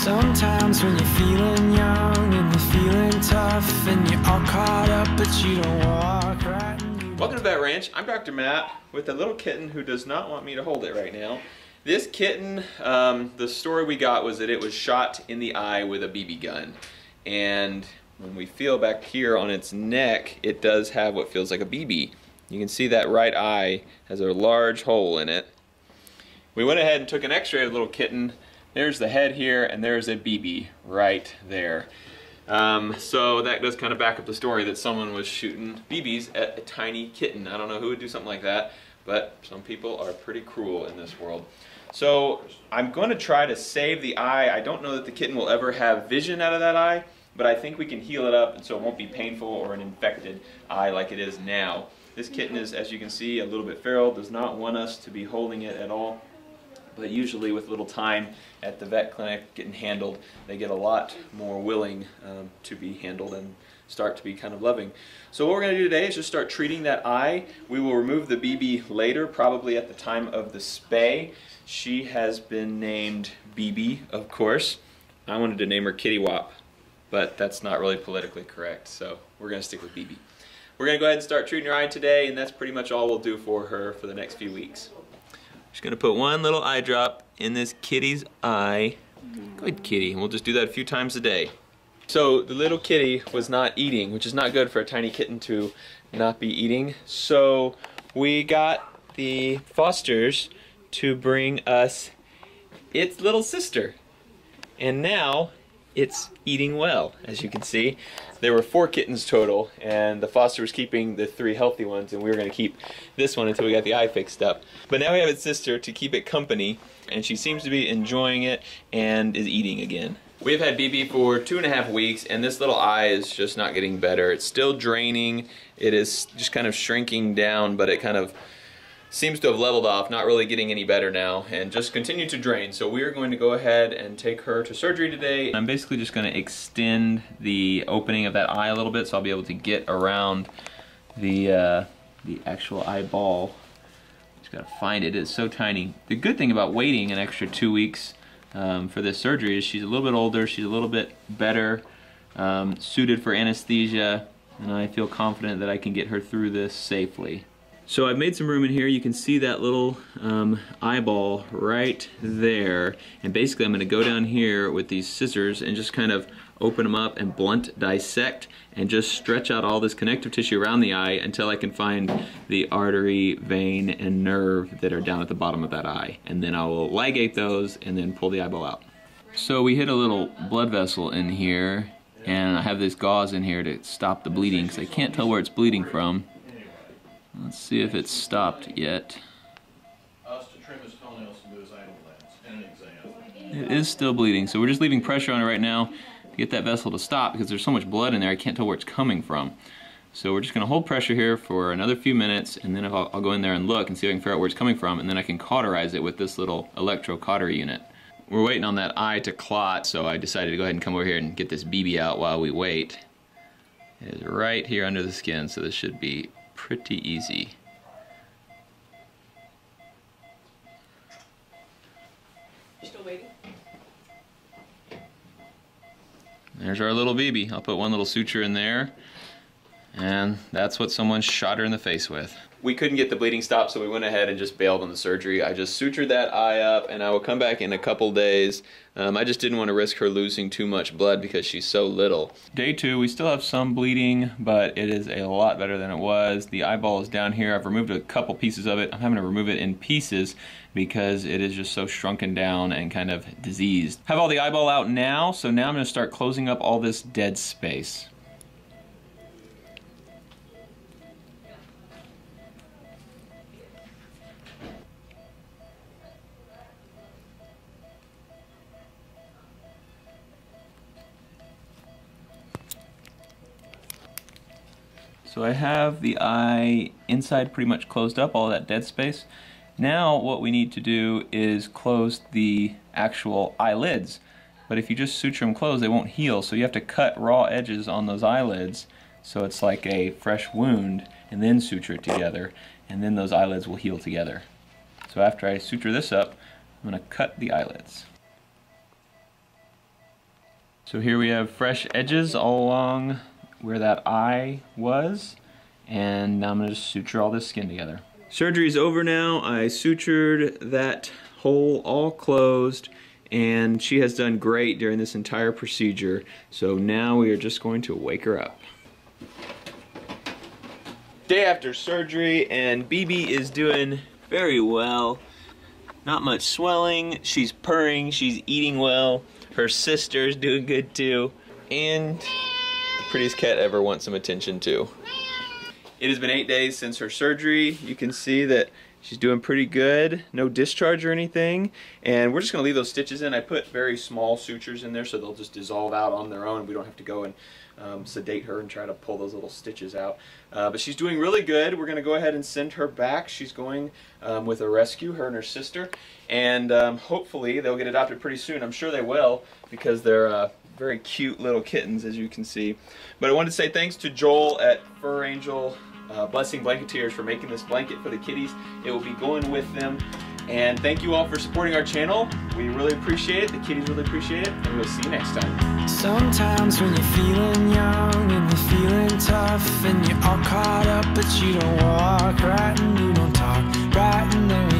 Sometimes when you're feeling young and you're feeling tough and you're all caught up but you don't walk right. Welcome to Vet Ranch. I'm Dr. Matt with a little kitten who does not want me to hold it right now. This kitten, the story we got was that it was shot in the eye with a BB gun. And when we feel back here on its neck, it does have what feels like a BB. You can see that right eye has a large hole in it. We went ahead and took an x-ray of the little kitten. There's the head here, and there's a BB right there. So that does kind of back up the story that someone was shooting BBs at a tiny kitten. I don't know who would do something like that, but some people are pretty cruel in this world. So I'm going to try to save the eye. I don't know that the kitten will ever have vision out of that eye, but I think we can heal it up and so it won't be painful or an infected eye like it is now. This kitten is, as you can see, a little bit feral, does not want us to be holding it at all. But usually with little time at the vet clinic getting handled, they get a lot more willing to be handled and start to be kind of loving. So what we're going to do today is just start treating that eye. We will remove the BB later, probably at the time of the spay. She has been named BB, of course. I wanted to name her Kitty Wop, but that's not really politically correct, so we're going to stick with BB. We're going to go ahead and start treating her eye today, and that's pretty much all we'll do for her for the next few weeks. Just gonna put one little eye drop in this kitty's eye. Good kitty, and we'll just do that a few times a day. So the little kitty was not eating, which is not good for a tiny kitten to not be eating. So we got the Fosters to bring us its little sister. And now it's eating well, as you can see. There were 4 kittens total, and the foster was keeping the 3 healthy ones, and we were going to keep this one until we got the eye fixed up. But now we have its sister to keep it company, and she seems to be enjoying it and is eating again. We've had BB for 2.5 weeks, and this little eye is just not getting better. It's still draining. It is just kind of shrinking down, but it kind of seems to have leveled off, not really getting any better now, and just continue to drain. So we are going to go ahead and take her to surgery today. I'm basically just going to extend the opening of that eye a little bit so I'll be able to get around the actual eyeball. Just gotta find it. It's so tiny. The good thing about waiting an extra 2 weeks for this surgery is she's a little bit older, she's a little bit better suited for anesthesia, and I feel confident that I can get her through this safely. So I've made some room in here. You can see that little eyeball right there. And basically I'm going to go down here with these scissors and just kind of open them up and blunt dissect and just stretch out all this connective tissue around the eye until I can find the artery, vein, and nerve that are down at the bottom of that eye. And then I will ligate those and then pull the eyeball out. So we hit a little blood vessel in here, and I have this gauze in here to stop the bleeding because I can't tell where it's bleeding from. Let's see if it's stopped yet. Us to trim his toenails and do his idle glands and an exam. It is still bleeding, so we're just leaving pressure on it right now to get that vessel to stop because there's so much blood in there I can't tell where it's coming from. So we're just going to hold pressure here for another few minutes, and then I'll go in there and look and see if I can figure out where it's coming from, and then I can cauterize it with this little electrocautery unit. We're waiting on that eye to clot, so I decided to go ahead and come over here and get this BB out while we wait. It is right here under the skin, so this should be pretty easy. You're still waiting? There's our little BB. I'll put one little suture in there, and that's what someone shot her in the face with. We couldn't get the bleeding stopped, so we went ahead and just bailed on the surgery. I just sutured that eye up, and I will come back in a couple days. I just didn't want to risk her losing too much blood because she's so little. Day 2, we still have some bleeding, but it is a lot better than it was. The eyeball is down here. I've removed a couple pieces of it. I'm having to remove it in pieces because it is just so shrunken down and kind of diseased. Have all the eyeball out now, so now I'm going to start closing up all this dead space. So I have the eye inside pretty much closed up, all that dead space. Now what we need to do is close the actual eyelids. But if you just suture them closed, they won't heal, so you have to cut raw edges on those eyelids so it's like a fresh wound, and then suture it together, and then those eyelids will heal together. So after I suture this up, I'm going to cut the eyelids. So here we have fresh edges all along where that eye was, and now I'm going to just suture all this skin together. Surgery's over now. I sutured that hole all closed, and she has done great during this entire procedure. So now we are just going to wake her up. Day after surgery, and BB is doing very well. Not much swelling, she's purring, she's eating well. Her sister's doing good too. And the prettiest cat ever wants some attention too. It has been 8 days since her surgery. You can see that she's doing pretty good. No discharge or anything. And we're just gonna leave those stitches in. I put very small sutures in there so they'll just dissolve out on their own. We don't have to go and sedate her and try to pull those little stitches out. But she's doing really good. We're gonna go ahead and send her back. She's going with a rescue, her and her sister. And hopefully they'll get adopted pretty soon. I'm sure they will, because they're very cute little kittens, as you can see. But I wanted to say thanks to Joel at Fur Angel Blessing Blanketeers for making this blanket for the kitties. It will be going with them. And thank you all for supporting our channel. We really appreciate it. The kitties really appreciate it. And we'll see you next time. Sometimes when you're feeling young and you're feeling tough and you're all caught up, but you don't walk right and you don't talk right, and there